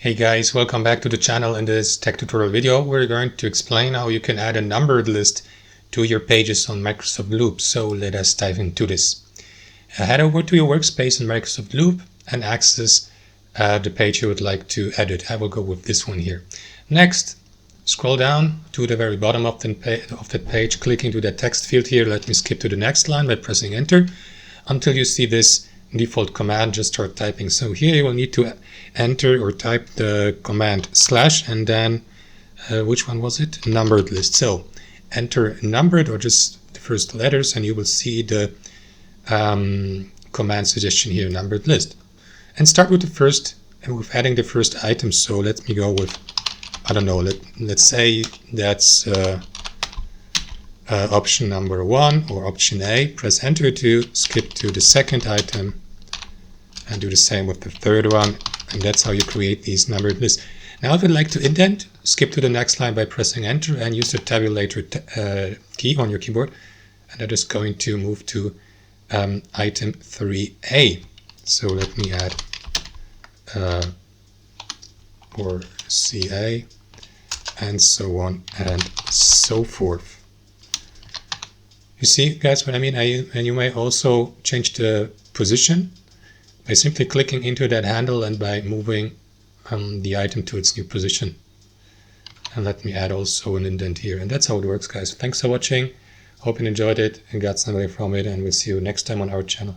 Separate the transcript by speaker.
Speaker 1: Hey guys, welcome back to the channel. In this tech tutorial video, we're going to explain how you can add a numbered list to your pages on Microsoft Loop. So let us dive into this. Head over to your workspace in Microsoft Loop and access the page you would like to edit. I will go with this one here. Next, scroll down to the very bottom of the page, click into the text field here. Let me skip to the next line by pressing enter until you see this default command. Just start typing. So here you will need to enter or type the command / and then which one was it? Numbered list. So enter numbered or just the first letters and you will see the command suggestion here, numbered list. And start with the first and with adding the first item. So let me go with, I don't know, let's say that's option number 1 or option A. Press enter to skip to the second item and do the same with the third one. And that's how you create these numbered lists. Now if you'd like to indent, skip to the next line by pressing enter and use the tabulator key on your keyboard. And that is going to move to item 3A. So let me add or CA and so on and so forth. You see, guys, what I mean? And you may also change the position by simply clicking into that handle and by moving the item to its new position. And let me add also an indent here. And that's how it works, guys. Thanks for watching. Hope you enjoyed it and got some value from it. And we'll see you next time on our channel.